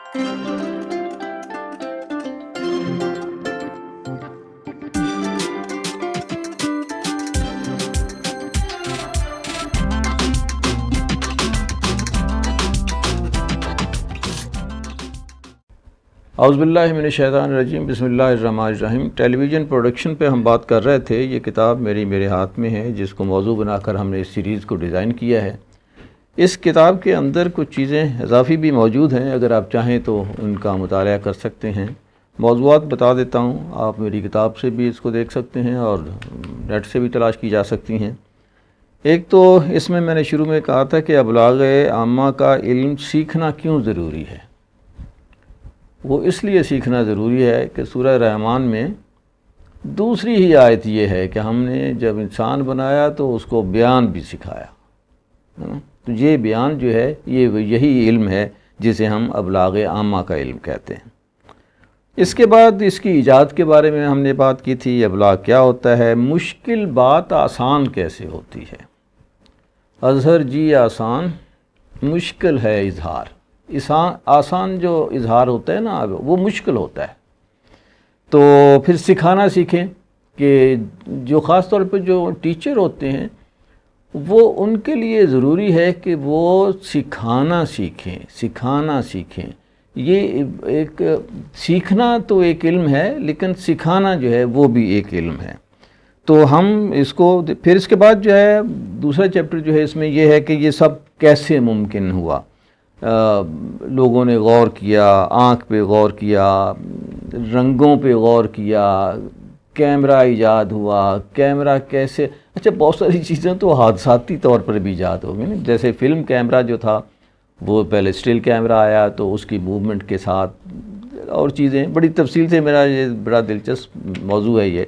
اعوذ باللہ من الشیطان الرجیم، بسم اللہ الرحمن الرحیم۔ ٹیلی ویژن پروڈکشن پہ ہم بات کر رہے تھے۔ یہ کتاب میرے ہاتھ میں ہے، جس کو موضوع بنا کر ہم نے اس سیریز کو ڈیزائن کیا ہے۔ اس کتاب کے اندر کچھ چیزیں اضافی بھی موجود ہیں، اگر آپ چاہیں تو ان کا مطالعہ کر سکتے ہیں۔ موضوعات بتا دیتا ہوں، آپ میری کتاب سے بھی اس کو دیکھ سکتے ہیں اور نیٹ سے بھی تلاش کی جا سکتی ہیں۔ ایک تو اس میں نے شروع میں کہا تھا کہ ابلاغ عامہ کا علم سیکھنا کیوں ضروری ہے۔ وہ اس لیے سیکھنا ضروری ہے کہ سورہ رحمان میں دوسری ہی آیت یہ ہے کہ ہم نے جب انسان بنایا تو اس کو بیان بھی سکھایا۔ تو یہ بیان جو ہے یہی علم ہے جسے ہم ابلاغ عامہ کا علم کہتے ہیں۔ اس کے بعد اس کی ایجاد کے بارے میں ہم نے بات کی تھی، ابلاغ کیا ہوتا ہے، مشکل بات آسان کیسے ہوتی ہے۔ اظہر جی آسان، مشکل ہے اظہار۔ آسان جو اظہار ہوتا ہے نا وہ مشکل ہوتا ہے۔ تو پھر سکھانا سیکھیں کہ جو خاص طور پہ جو ٹیچر ہوتے ہیں وہ ان کے لیے ضروری ہے کہ وہ سکھانا سیکھیں۔ یہ ایک سیکھنا تو ایک علم ہے، لیکن سکھانا جو ہے وہ بھی ایک علم ہے۔ تو ہم اس کو پھر اس کے بعد جو ہے دوسرا چیپٹر جو ہے اس میں یہ ہے کہ یہ سب کیسے ممکن ہوا۔ لوگوں نے غور کیا، آنکھ پہ غور کیا، رنگوں پہ غور کیا، کیمرہ ایجاد ہوا، کیمرہ کیسے، اچھا بہت ساری چیزیں تو حادثاتی طور پر بھی ایجاد ہو گئی، جیسے فلم کیمرہ جو تھا وہ پہلے اسٹل کیمرہ آیا تو اس کی موومنٹ کے ساتھ اور چیزیں بڑی تفصیل سے، میرا یہ بڑا دلچسپ موضوع ہے یہ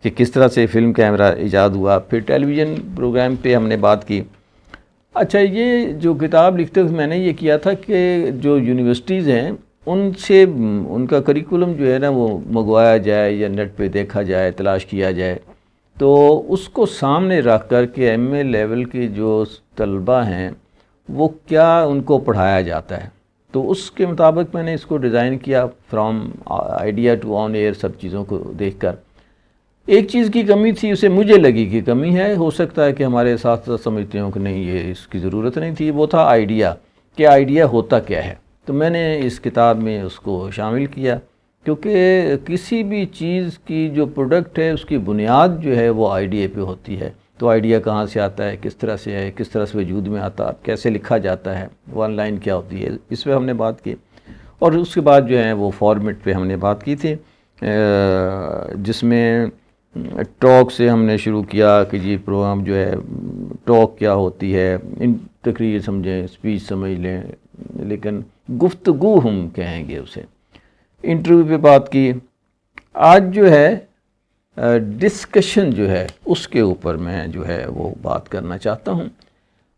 کہ کس طرح سے فلم کیمرہ ایجاد ہوا۔ پھر ٹیلی ویژن پروگرام پہ ہم نے بات کی۔ اچھا، یہ جو کتاب لکھتے وقت میں نے یہ کیا تھا کہ جو یونیورسٹیز ہیں ان سے ان کا کریکولم جو ہے نا وہ منگوایا جائے یا نیٹ پہ دیکھا جائے، تلاش کیا جائے، تو اس کو سامنے رکھ کر کے ایم اے لیول کے جو طلبہ ہیں وہ کیا ان کو پڑھایا جاتا ہے، تو اس کے مطابق میں نے اس کو ڈیزائن کیا، from idea to on air, سب چیزوں کو دیکھ کر۔ ایک چیز کی کمی تھی، اسے مجھے لگی کہ کمی ہے، ہو سکتا ہے کہ ہمارے اساتذہ سمجھتے ہوں کہ نہیں یہ اس کی ضرورت نہیں تھی، وہ تھا آئیڈیا، کہ آئیڈیا ہوتا کیا ہے۔ تو میں نے اس کتاب میں اس کو شامل کیا، کیونکہ کسی بھی چیز کی جو پروڈکٹ ہے اس کی بنیاد جو ہے وہ آئیڈیا پہ ہوتی ہے۔ تو آئیڈیا کہاں سے آتا ہے، کس طرح سے ہے، کس طرح سے وجود میں آتا، کیسے لکھا جاتا ہے، ون لائن کیا ہوتی ہے، اس پہ ہم نے بات کی۔ اور اس کے بعد جو ہے وہ فارمیٹ پہ ہم نے بات کی تھی، جس میں ٹاک سے ہم نے شروع کیا کہ جی پروگرام جو ہے ٹاک کیا ہوتی ہے، تقریر سمجھیں، اسپیچ سمجھ لیں، لیکن گفتگو ہم کہیں گے اسے۔ انٹرویو پہ بات کی۔ آج جو ہے ڈسکشن جو ہے اس کے اوپر میں جو ہے وہ بات کرنا چاہتا ہوں۔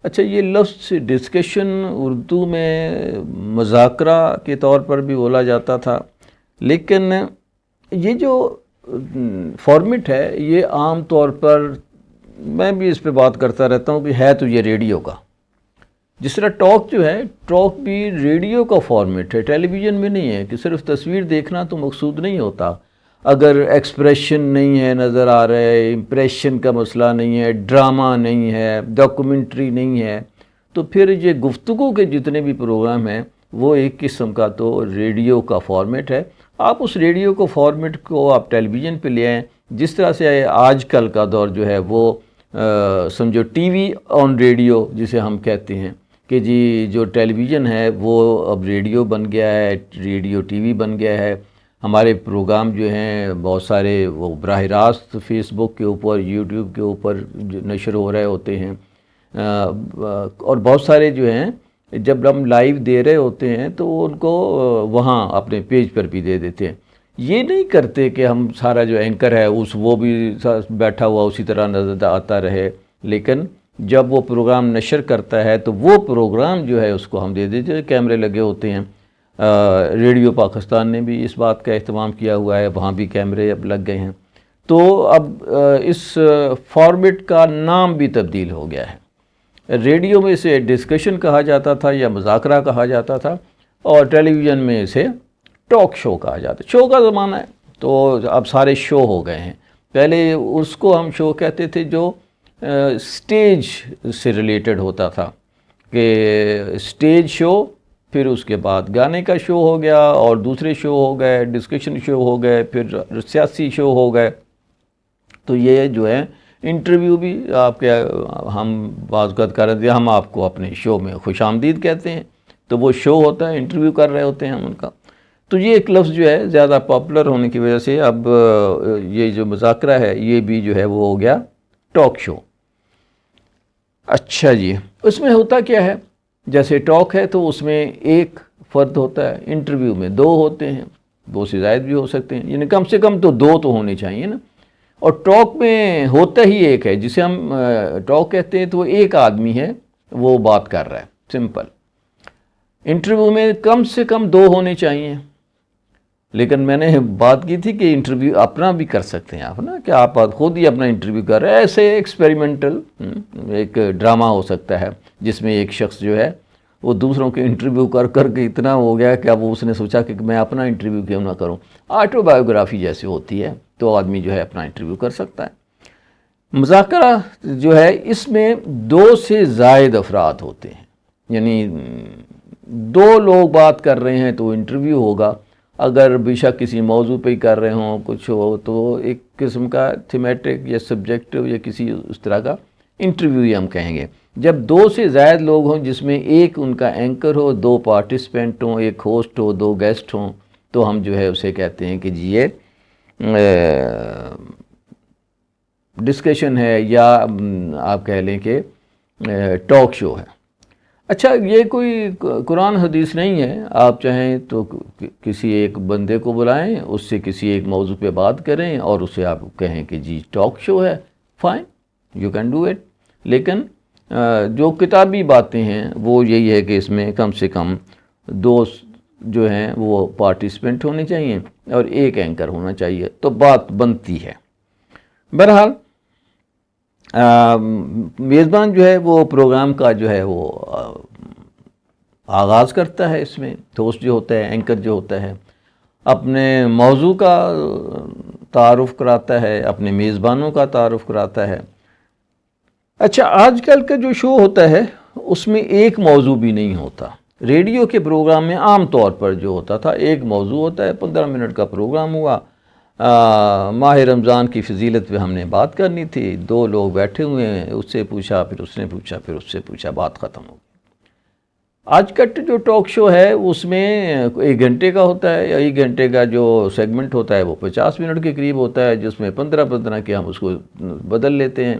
اچھا، یہ لفظ ڈسکشن اردو میں مذاکرہ کے طور پر بھی بولا جاتا تھا، لیکن یہ جو فارمیٹ ہے یہ عام طور پر میں بھی اس پہ بات کرتا رہتا ہوں کہ ہے تو یہ ریڈیو کا، جس طرح ٹاک جو ہے، ٹاک بھی ریڈیو کا فارمیٹ ہے، ٹیلی ویژن میں نہیں ہے کہ صرف تصویر دیکھنا تو مقصود نہیں ہوتا۔ اگر ایکسپریشن نہیں ہے نظر آ رہا ہے، امپریشن کا مسئلہ نہیں ہے، ڈرامہ نہیں ہے، ڈاکومنٹری نہیں ہے، تو پھر یہ گفتگو کے جتنے بھی پروگرام ہیں وہ ایک قسم کا تو ریڈیو کا فارمیٹ ہے۔ آپ اس ریڈیو کو فارمیٹ کو آپ ٹیلی ویژن پہ لے آئیں، جس طرح سے آج کل کا دور جو ہے وہ سمجھو ٹی وی آن ریڈیو جسے ہم کہتے ہیں کہ جی جو ٹیلی ویژن ہے وہ اب ریڈیو بن گیا ہے، ریڈیو ٹی وی بن گیا ہے۔ ہمارے پروگرام جو ہیں بہت سارے وہ براہ راست فیس بک کے اوپر، یوٹیوب کے اوپر نشر ہو رہے ہوتے ہیں، اور بہت سارے جو ہیں جب ہم لائیو دے رہے ہوتے ہیں تو ان کو وہاں اپنے پیج پر بھی دے دیتے ہیں۔ یہ نہیں کرتے کہ ہم سارا جو اینکر ہے وہ بھی بیٹھا ہوا اسی طرح نظر آتا رہے، لیکن جب وہ پروگرام نشر کرتا ہے تو وہ پروگرام جو ہے اس کو ہم دے دیتے ہیں۔ کیمرے لگے ہوتے ہیں، ریڈیو پاکستان نے بھی اس بات کا اہتمام کیا ہوا ہے، وہاں بھی کیمرے اب لگ گئے ہیں۔ تو اب اس فارمیٹ کا نام بھی تبدیل ہو گیا ہے۔ ریڈیو میں اسے ڈسکشن کہا جاتا تھا یا مذاکرہ کہا جاتا تھا، اور ٹیلی ویژن میں اسے ٹاک شو کہا جاتا ہے۔ شو کا زمانہ ہے تو اب سارے شو ہو گئے ہیں، پہلے اس کو ہم شو کہتے تھے جو سٹیج سے ریلیٹڈ ہوتا تھا، کہ سٹیج شو، پھر اس کے بعد گانے کا شو ہو گیا، اور دوسرے شو ہو گئے، ڈسکشن شو ہو گئے، پھر سیاسی شو ہو گئے۔ تو یہ جو ہے انٹرویو بھی آپ کے ہم بعض اوقات کر رہے تھے، ہم آپ کو اپنے شو میں خوش آمدید کہتے ہیں، تو وہ شو ہوتا ہے، انٹرویو کر رہے ہوتے ہیں ہم ان کا۔ تو یہ ایک لفظ جو ہے زیادہ پاپولر ہونے کی وجہ سے اب یہ جو مذاکرہ ہے یہ بھی جو ہے وہ ہو گیا ٹاک شو۔ اچھا جی، اس میں ہوتا کیا ہے؟ جیسے ٹاک ہے تو اس میں ایک فرد ہوتا ہے، انٹرویو میں دو ہوتے ہیں، دو سے زائد بھی ہو سکتے ہیں، یعنی کم سے کم تو دو تو ہونے چاہیے نا۔ اور ٹاک میں ہوتا ہی ایک ہے، جسے ہم ٹاک کہتے ہیں، تو وہ ایک آدمی ہے، وہ بات کر رہا ہے، سمپل۔ انٹرویو میں کم سے کم دو ہونے چاہیے، لیکن میں نے بات کی تھی کہ انٹرویو اپنا بھی کر سکتے ہیں آپ نا، کہ آپ خود ہی اپنا انٹرویو کر رہے ہیں، ایسے ایکسپیریمنٹل ایک ڈرامہ ہو سکتا ہے جس میں ایک شخص جو ہے وہ دوسروں کے انٹرویو کر کر کے اتنا ہو گیا کہ اب اس نے سوچا کہ میں اپنا انٹرویو کیوں نہ کروں۔ آٹو بایوگرافی جیسے ہوتی ہے تو آدمی جو ہے اپنا انٹرویو کر سکتا ہے۔ مذاکرہ جو ہے اس میں دو سے زائد افراد ہوتے ہیں، یعنی دو لوگ بات کر رہے ہیں تو انٹرویو ہوگا، اگر بے شک کسی موضوع پہ ہی کر رہے ہوں کچھ ہو تو ایک قسم کا تھیمیٹک یا سبجیکٹ یا کسی اس طرح کا انٹرویو ہی ہم کہیں گے۔ جب دو سے زائد لوگ ہوں جس میں ایک ان کا اینکر ہو، دو پارٹیسپینٹ ہوں، ایک ہوسٹ ہو، دو گیسٹ ہوں، تو ہم جو ہے اسے کہتے ہیں کہ جی یہ ڈسکشن ہے، یا آپ کہہ لیں کہ ٹاک شو ہے۔ اچھا، یہ کوئی قرآن حدیث نہیں ہے، آپ چاہیں تو کسی ایک بندے کو بلائیں، اس سے کسی ایک موضوع پہ بات کریں اور اسے آپ کہیں کہ جی ٹاک شو ہے، fine, you can do it. لیکن جو کتابی باتیں ہیں وہ یہی ہے کہ اس میں کم سے کم دو جو ہیں وہ پارٹیسپینٹ ہونے چاہیے اور ایک اینکر ہونا چاہیے، تو بات بنتی ہے۔ بہرحال میزبان جو ہے وہ پروگرام کا جو ہے وہ آغاز کرتا ہے، اس میں ہوسٹ جو ہوتا ہے، اینکر جو ہوتا ہے، اپنے موضوع کا تعارف کراتا ہے، اپنے میزبانوں کا تعارف کراتا ہے۔ اچھا، آج کل کا جو شو ہوتا ہے اس میں ایک موضوع بھی نہیں ہوتا۔ ریڈیو کے پروگرام میں عام طور پر جو ہوتا تھا ایک موضوع ہوتا ہے، 15 منٹ کا پروگرام ہوا، ماہ رمضان کی فضیلت پہ ہم نے بات کرنی تھی، دو لوگ بیٹھے ہوئے ہیں، اس سے پوچھا، پھر اس نے پوچھا، پھر اس سے پوچھا، بات ختم ہو گئی۔ آج کا جو ٹاک شو ہے اس میں 1 گھنٹے کا ہوتا ہے، یا 1 گھنٹے کا جو سیگمنٹ ہوتا ہے وہ 50 منٹ کے قریب ہوتا ہے، جس میں 15 کے ہم اس کو بدل لیتے ہیں،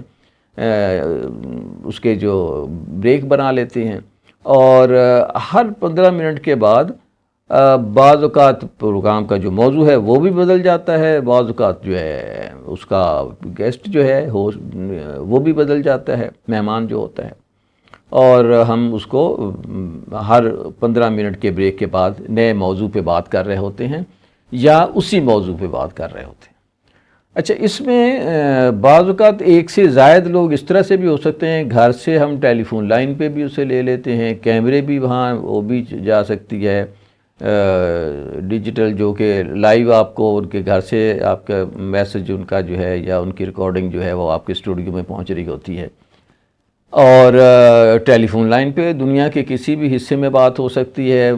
اس کے جو بریک بنا لیتے ہیں، اور ہر 15 منٹ کے بعد بعض اوقات پروگرام کا جو موضوع ہے وہ بھی بدل جاتا ہے، بعض اوقات جو ہے اس کا گیسٹ جو ہے وہ بھی بدل جاتا ہے، مہمان جو ہوتا ہے، اور ہم اس کو ہر 15 منٹ کے بریک کے بعد نئے موضوع پہ بات کر رہے ہوتے ہیں یا اسی موضوع پہ بات کر رہے ہوتے ہیں۔ اچھا، اس میں بعض اوقات ایک سے زائد لوگ اس طرح سے بھی ہو سکتے ہیں، گھر سے ہم ٹیلی فون لائن پہ بھی اسے لے لیتے ہیں، کیمرے بھی وہاں وہ بھی جا سکتی ہے، ڈیجیٹل جو کہ لائیو آپ کو ان کے گھر سے آپ کا میسج ان کا جو ہے یا ان کی ریکارڈنگ جو ہے وہ آپ کے اسٹوڈیو میں پہنچ رہی ہوتی ہے، اور ٹیلی فون لائن پہ دنیا کے کسی بھی حصے میں بات ہو سکتی ہے،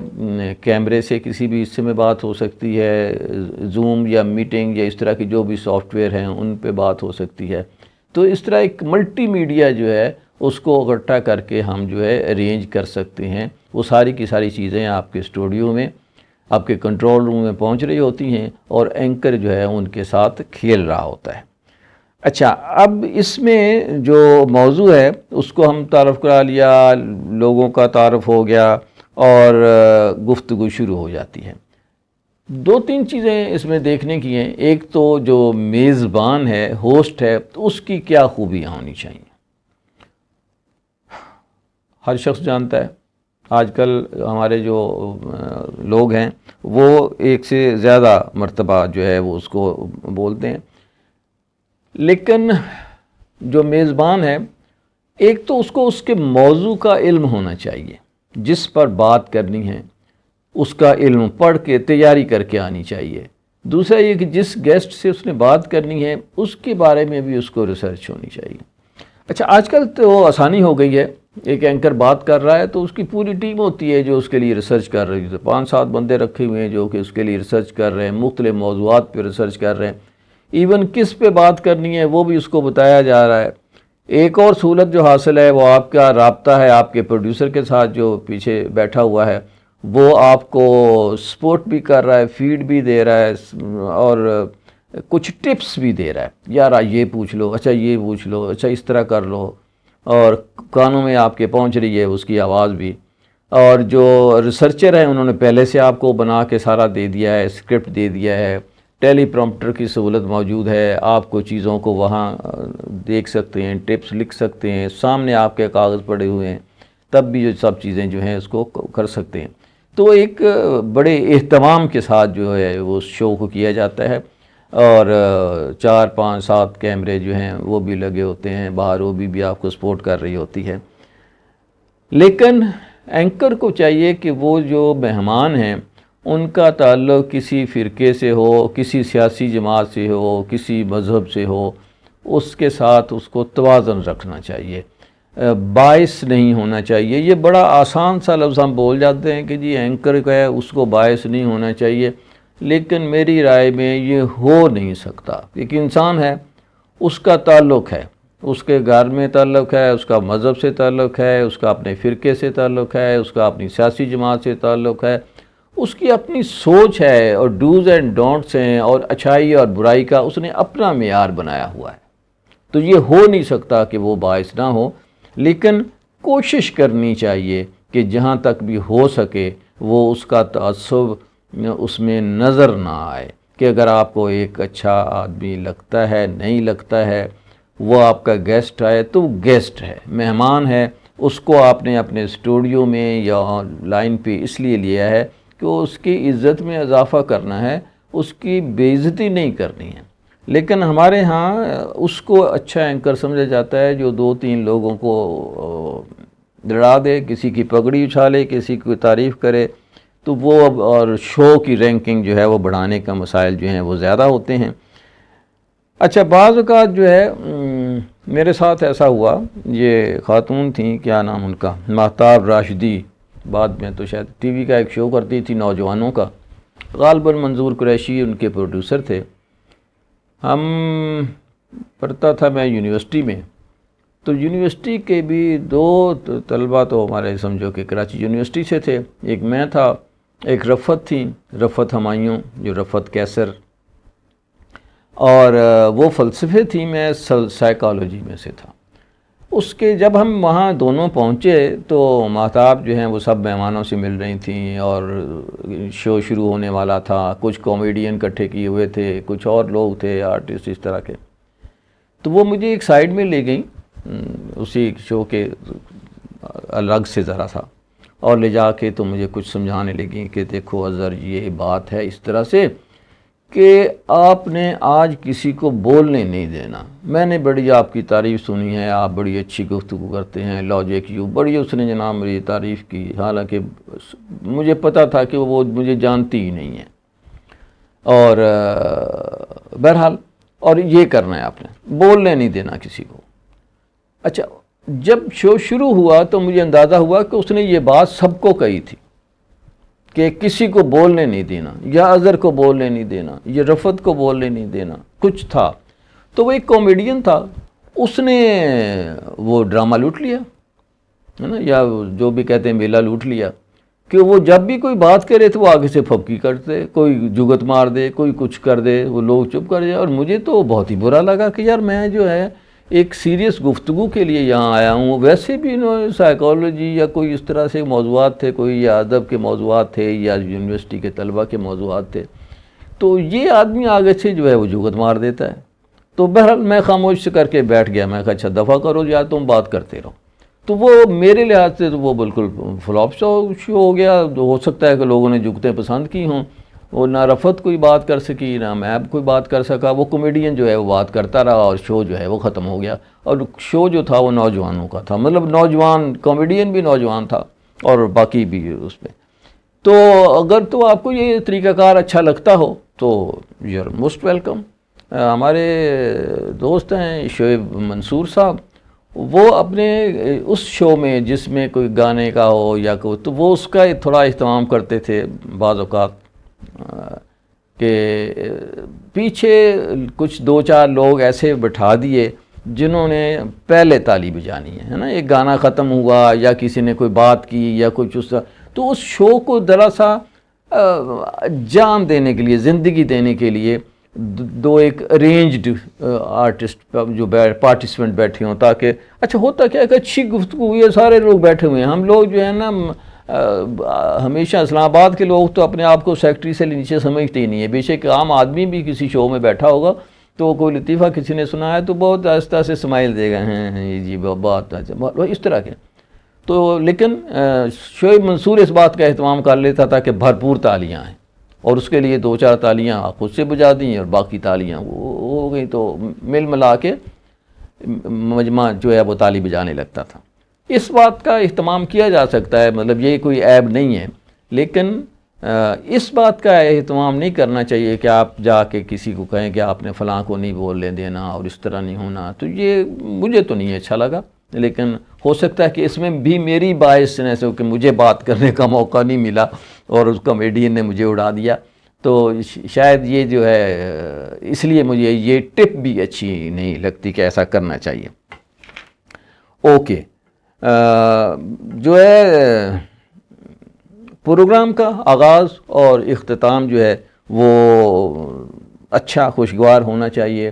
کیمرے سے کسی بھی حصے میں بات ہو سکتی ہے، زوم یا میٹنگ یا اس طرح کی جو بھی سافٹ ویئر ہیں ان پہ بات ہو سکتی ہے۔ تو اس طرح ایک ملٹی میڈیا جو ہے اس کو اکٹھا کر کے ہم جو ہے ارینج کر سکتے ہیں، وہ ساری کی ساری چیزیں آپ کے اسٹوڈیو میں، آپ کے کنٹرول روم میں پہنچ رہی ہوتی ہیں، اور اینکر جو ہے ان کے ساتھ کھیل رہا ہوتا ہے۔ اچھا، اب اس میں جو موضوع ہے اس کو ہم تعارف کرا لیا، لوگوں کا تعارف ہو گیا، اور گفتگو شروع ہو جاتی ہے۔ 2-3 چیزیں اس میں دیکھنے کی ہیں۔ ایک تو جو میزبان ہے، ہوسٹ ہے، تو اس کی کیا خوبیاں ہونی چاہیے۔ ہر شخص جانتا ہے آج کل ہمارے جو لوگ ہیں وہ ایک سے زیادہ مرتبہ جو ہے وہ اس کو بولتے ہیں، لیکن جو میزبان ہے، ایک تو اس کو اس کے موضوع کا علم ہونا چاہیے جس پر بات کرنی ہے، اس کا علم پڑھ کے تیاری کر کے آنی چاہیے۔ دوسرا یہ کہ جس گیسٹ سے اس نے بات کرنی ہے اس کے بارے میں بھی اس کو ریسرچ ہونی چاہیے۔ اچھا، آج کل تو آسانی ہو گئی ہے، ایک اینکر بات کر رہا ہے تو اس کی پوری ٹیم ہوتی ہے جو اس کے لیے ریسرچ کر رہی ہے، 5-7 بندے رکھے ہوئے ہیں جو کہ اس کے لیے ریسرچ کر رہے ہیں، مختلف موضوعات پہ ریسرچ کر رہے ہیں، ایون کس پہ بات کرنی ہے وہ بھی اس کو بتایا جا رہا ہے۔ ایک اور سہولت جو حاصل ہے وہ آپ کا رابطہ ہے آپ کے پروڈیوسر کے ساتھ جو پیچھے بیٹھا ہوا ہے، وہ آپ کو سپورٹ بھی کر رہا ہے، فیڈ بھی دے رہا ہے اور کچھ ٹپس بھی دے رہا ہے، یار یہ پوچھ لو، اچھا یہ پوچھ لو، اچھا اس طرح کر لو، اور کانوں میں آپ کے پہنچ رہی ہے اس کی آواز بھی۔ اور جو ریسرچر ہیں انہوں نے پہلے سے آپ کو بنا کے سارا دے دیا ہے، اسکرپٹ دے دیا ہے، ٹیلی پرومپٹر کی سہولت موجود ہے، آپ کو چیزوں کو وہاں دیکھ سکتے ہیں، ٹپس لکھ سکتے ہیں، سامنے آپ کے کاغذ پڑے ہوئے ہیں، تب بھی جو سب چیزیں جو ہیں اس کو کر سکتے ہیں۔ تو ایک بڑے اہتمام کے ساتھ جو ہے وہ شو کو کیا جاتا ہے، اور 4-5-7 کیمرے جو ہیں وہ بھی لگے ہوتے ہیں، باہر وہ بھی آپ کو سپورٹ کر رہی ہوتی ہے۔ لیکن اینکر کو چاہیے کہ وہ جو مہمان ہیں ان کا تعلق کسی فرقے سے ہو، کسی سیاسی جماعت سے ہو، کسی مذہب سے ہو، اس کے ساتھ اس کو توازن رکھنا چاہیے، باعث نہیں ہونا چاہیے۔ یہ بڑا آسان سا لفظ ہم بول جاتے ہیں کہ جی اینکر کا ہے اس کو باعث نہیں ہونا چاہیے، لیکن میری رائے میں یہ ہو نہیں سکتا۔ ایک انسان ہے، اس کا تعلق ہے، اس کے گھر میں تعلق ہے، اس کا مذہب سے تعلق ہے، اس کا اپنے فرقے سے تعلق ہے، اس کا اپنی سیاسی جماعت سے تعلق ہے، اس کی اپنی سوچ ہے اور ڈوز اینڈ ڈونٹس ہیں، اور اچھائی اور برائی کا اس نے اپنا معیار بنایا ہوا ہے۔ تو یہ ہو نہیں سکتا کہ وہ باعث نہ ہو، لیکن کوشش کرنی چاہیے کہ جہاں تک بھی ہو سکے وہ اس کا تعصب اس میں نظر نہ آئے، کہ اگر آپ کو ایک اچھا آدمی لگتا ہے، نہیں لگتا ہے، وہ آپ کا گیسٹ آئے تو گیسٹ ہے، مہمان ہے، اس کو آپ نے اپنے اسٹوڈیو میں یا لائن پہ اس لیے لیا ہے کہ اس کی عزت میں اضافہ کرنا ہے، اس کی بے عزتی نہیں کرنی ہے۔ لیکن ہمارے ہاں اس کو اچھا اینکر سمجھا جاتا ہے جو 2-3 لوگوں کو لڑا دے، کسی کی پگڑی اچھالے، کسی کی تعریف کرے، تو وہ اب اور شو کی رینکنگ جو ہے وہ بڑھانے کا مسائل جو ہیں وہ زیادہ ہوتے ہیں۔ اچھا، بعض اوقات جو ہے میرے ساتھ ایسا ہوا، یہ خاتون تھیں، کیا نام ان کا، مہتاب راشدی، بعد میں تو شاید ٹی وی کا ایک شو کرتی تھی نوجوانوں کا، غالباً منظور قریشی ان کے پروڈیوسر تھے۔ ہم پڑھتا تھا میں یونیورسٹی میں، تو یونیورسٹی کے بھی 2 طلبہ تو ہمارے سمجھو کہ کراچی یونیورسٹی سے تھے، ایک میں تھا، ایک رفت تھی، رفت ہمایوں جو رفت کیسر، اور وہ فلسفے تھی، میں سائیکالوجی میں سے تھا۔ اس کے جب ہم وہاں دونوں پہنچے تو مہتاب جو ہیں وہ سب مہمانوں سے مل رہی تھیں، اور شو شروع ہونے والا تھا، کچھ کامیڈین اکٹھے کیے ہوئے تھے، کچھ اور لوگ تھے آرٹسٹ اس طرح کے۔ تو وہ مجھے ایک سائیڈ میں لے گئیں اسی شو کے الگ سے ذرا سا، اور لے جا کے تو مجھے کچھ سمجھانے لگیں کہ دیکھو اظہر، یہ بات ہے اس طرح سے کہ آپ نے آج کسی کو بولنے نہیں دینا۔ میں نے بڑی آپ کی تعریف سنی ہے، آپ بڑی اچھی گفتگو کرتے ہیں، لاجک یو، بڑی اس نے جناب میری تعریف کی، حالانکہ مجھے پتا تھا کہ وہ مجھے جانتی ہی نہیں ہے، اور بہرحال اور یہ کرنا ہے آپ نے، بولنے نہیں دینا کسی کو۔ اچھا، جب شو شروع ہوا تو مجھے اندازہ ہوا کہ اس نے یہ بات سب کو کہی تھی کہ کسی کو بولنے نہیں دینا، یا اظہر کو بولنے نہیں دینا، یا رفت کو بولنے نہیں دینا، کچھ تھا۔ تو وہ ایک کامیڈین تھا، اس نے وہ ڈرامہ لوٹ لیا ہے نا، یا جو بھی کہتے ہیں میلہ لوٹ لیا، کہ وہ جب بھی کوئی بات کرے تو وہ آگے سے پھپکی کرتے، کوئی جگت مار دے، کوئی کچھ کر دے، وہ لوگ چپ کر جائے۔ اور مجھے تو بہت ہی برا لگا کہ یار میں جو ہے ایک سیریس گفتگو کے لیے یہاں آیا ہوں، ویسے بھی سائیکالوجی یا کوئی اس طرح سے موضوعات تھے، کوئی یا ادب کے موضوعات تھے یا یونیورسٹی کے طلبہ کے موضوعات تھے، تو یہ آدمی آگے سے جو ہے وہ جگت مار دیتا ہے۔ تو بہرحال میں خاموش سے کر کے بیٹھ گیا، میں کہا اچھا دفعہ کرو یا تم بات کرتے رہو۔ تو وہ میرے لحاظ سے تو وہ بالکل فلاپ شو ہو گیا۔ ہو سکتا ہے کہ لوگوں نے جگتیں پسند کی ہوں، وہ نہ رفت کوئی بات کر سکی، نہ میں کوئی بات کر سکا، وہ کامیڈین جو ہے وہ بات کرتا رہا، اور شو جو ہے وہ ختم ہو گیا۔ اور شو جو تھا وہ نوجوانوں کا تھا، مطلب نوجوان، کامیڈین بھی نوجوان تھا اور باقی بھی اس میں۔ تو اگر تو آپ کو یہ طریقہ کار اچھا لگتا ہو تو یو آر موسٹ ویلکم. ہمارے دوست ہیں شعیب منصور صاحب، وہ اپنے اس شو میں جس میں کوئی گانے کا ہو یا کوئی، تو وہ اس کا تھوڑا اہتمام کرتے تھے بعض اوقات، کہ پیچھے کچھ 2-4 لوگ ایسے بٹھا دیے جنہوں نے پہلے تالی بجانی ہے نا. ایک گانا ختم ہوا یا کسی نے کوئی بات کی یا کچھ اس طرح، تو اس شو کو ذرا سا جان دینے کے لیے، زندگی دینے کے لیے ایک ارینجڈ آرٹسٹ جو پارٹیسپینٹ بیٹھے ہوں، تاکہ اچھا ہوتا کیا کہ اچھی گفتگو، یہ سارے لوگ بیٹھے ہوئے ہیں. ہم لوگ جو ہے نا ہمیشہ اسلام آباد کے لوگ تو اپنے آپ کو سیکٹری سے نیچے سمجھتے ہی نہیں ہے. بے شک عام آدمی بھی کسی شو میں بیٹھا ہوگا تو کوئی لطیفہ کسی نے سنا ہے تو بہت آہستہ سے اسمائل دے گا، ہیں جی بات اس طرح کے. تو لیکن شعیب منصور اس بات کا اہتمام کر لیتا تھا کہ بھرپور تالیاں ہیں، اور اس کے لیے 2-4 تالیاں خود سے بجا دیں اور باقی تالیاں وہ ہو گئی، تو مل ملا کے مجمع جو ہے وہ تالی بجانے لگتا تھا. اس بات کا اہتمام کیا جا سکتا ہے، مطلب یہ کوئی عیب نہیں ہے، لیکن اس بات کا اہتمام نہیں کرنا چاہیے کہ آپ جا کے کسی کو کہیں کہ آپ نے فلاں کو نہیں بولنے دینا اور اس طرح نہیں ہونا. تو یہ مجھے تو نہیں اچھا لگا، لیکن ہو سکتا ہے کہ اس میں بھی میری باعث سے ایسے ہو کہ مجھے بات کرنے کا موقع نہیں ملا اور اس کامیڈین نے مجھے اڑا دیا. تو شاید یہ جو ہے اس لیے مجھے یہ ٹپ بھی اچھی نہیں لگتی کہ ایسا کرنا چاہیے. اوکے، جو ہے پروگرام کا آغاز اور اختتام جو ہے وہ اچھا خوشگوار ہونا چاہیے،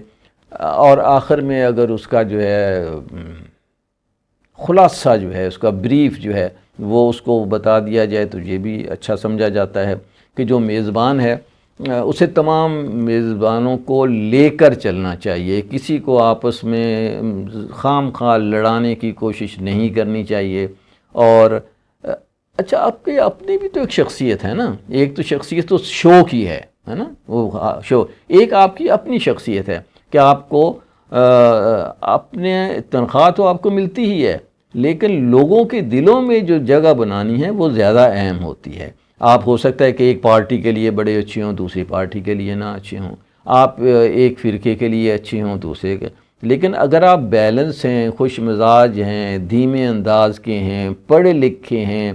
اور آخر میں اگر اس کا جو ہے خلاصہ جو ہے، اس کا بریف جو ہے وہ اس کو بتا دیا جائے تو یہ بھی اچھا سمجھا جاتا ہے کہ جو میزبان ہے اسے تمام میزبانوں کو لے کر چلنا چاہیے. کسی کو آپس میں خام خواہ لڑانے کی کوشش نہیں کرنی چاہیے. اور اچھا، آپ کی اپنی بھی تو ایک شخصیت ہے نا، ایک تو شخصیت تو شو کی ہے نا، وہ شو، ایک آپ کی اپنی شخصیت ہے کہ آپ کو اپنے تنخواہ تو آپ کو ملتی ہی ہے، لیکن لوگوں کے دلوں میں جو جگہ بنانی ہے وہ زیادہ اہم ہوتی ہے. آپ ہو سکتا ہے کہ ایک پارٹی کے لیے بڑے اچھے ہوں، دوسری پارٹی کے لیے نہ اچھے ہوں، آپ ایک فرقے کے لیے اچھے ہوں، دوسرے کے، لیکن اگر آپ بیلنس ہیں، خوش مزاج ہیں، دھیمے انداز کے ہیں، پڑھے لکھے ہیں،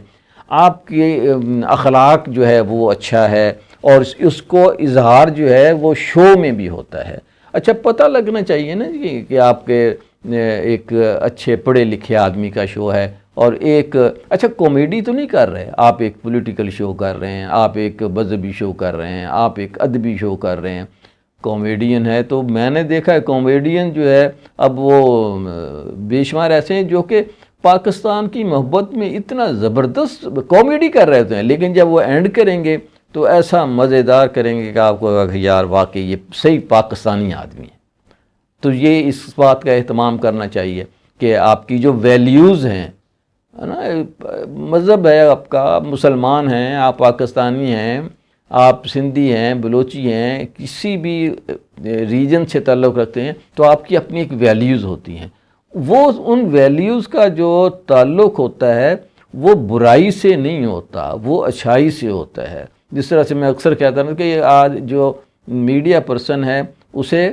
آپ کے اخلاق جو ہے وہ اچھا ہے، اور اس کو اظہار جو ہے وہ شو میں بھی ہوتا ہے. اچھا، پتہ لگنا چاہیے نا جی کہ آپ کے ایک اچھے پڑھے لکھے آدمی کا شو ہے، اور ایک اچھا کامیڈی تو نہیں کر رہے آپ، ایک پولیٹیکل شو کر رہے ہیں، آپ ایک مذہبی شو کر رہے ہیں، آپ ایک ادبی شو کر رہے ہیں. کامیڈین ہے تو میں نے دیکھا ہے کامیڈین جو ہے اب وہ بے شمار ایسے ہیں جو کہ پاکستان کی محبت میں اتنا زبردست کامیڈی کر رہے ہوتے ہیں، لیکن جب وہ اینڈ کریں گے تو ایسا مزیدار کریں گے کہ آپ کو یار واقعی یہ صحیح پاکستانی آدمی ہے. تو یہ اس بات کا اہتمام کرنا چاہیے کہ آپ کی جو ویلیوز ہیں نا، مذہب ہے آپ کا، مسلمان ہیں، آپ پاکستانی ہیں، آپ سندھی ہیں، بلوچی ہیں، کسی بھی ریجن سے تعلق رکھتے ہیں، تو آپ کی اپنی ایک ویلیوز ہوتی ہیں. وہ ان ویلیوز کا جو تعلق ہوتا ہے وہ برائی سے نہیں ہوتا، وہ اچھائی سے ہوتا ہے. جس طرح سے میں اکثر کہتا ہوں کہ آج جو میڈیا پرسن ہے اسے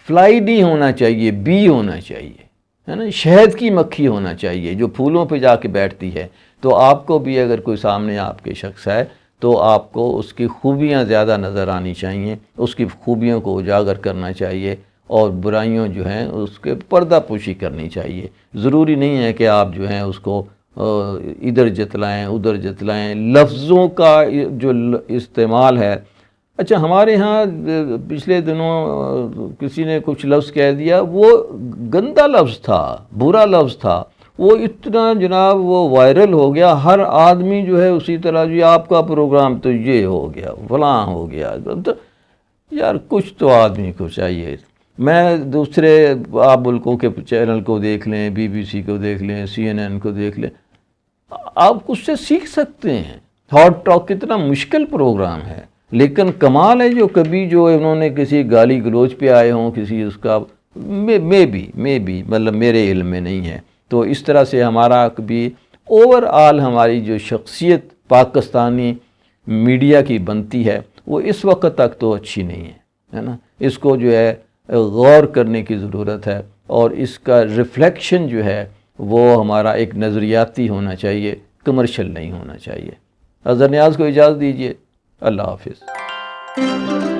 فلائی نہیں ہونا چاہیے، بی ہونا چاہیے، ہے نا، شہد کی مکھی ہونا چاہیے جو پھولوں پہ جا کے بیٹھتی ہے. تو آپ کو بھی اگر کوئی سامنے آپ کے شخص ہے تو آپ کو اس کی خوبیاں زیادہ نظر آنی چاہیے، اس کی خوبیوں کو اجاگر کرنا چاہیے، اور برائیوں جو ہیں اس کے پردہ پوشی کرنی چاہیے. ضروری نہیں ہے کہ آپ جو ہیں اس کو ادھر جتلائیں ادھر جتلائیں. لفظوں کا جو استعمال ہے، اچھا ہمارے ہاں پچھلے دنوں کسی نے کچھ لفظ کہہ دیا، وہ گندا لفظ تھا، برا لفظ تھا، وہ اتنا جناب وہ وائرل ہو گیا، ہر آدمی جو ہے اسی طرح جی آپ کا پروگرام تو یہ ہو گیا، فلاں ہو گیا. یار کچھ تو آدمی کو چاہیے. میں دوسرے آپ ملکوں کے چینل کو دیکھ لیں، BBC کو دیکھ لیں، CNN کو دیکھ لیں، آپ کچھ سے سیکھ سکتے ہیں. ہاٹ ٹاک کتنا مشکل پروگرام ہے، لیکن کمال ہے جو کبھی جو انہوں نے کسی گالی گلوچ پہ آئے ہوں، کسی اس کا میں بھی مطلب میرے علم میں نہیں ہے. تو اس طرح سے ہمارا کبھی اوور آل ہماری جو شخصیت پاکستانی میڈیا کی بنتی ہے وہ اس وقت تک تو اچھی نہیں ہے نا. اس کو جو ہے غور کرنے کی ضرورت ہے، اور اس کا ریفلیکشن جو ہے وہ ہمارا ایک نظریاتی ہونا چاہیے، کمرشل نہیں ہونا چاہیے. اظہر نیاز کو اجازت دیجیے. اللہ حافظ.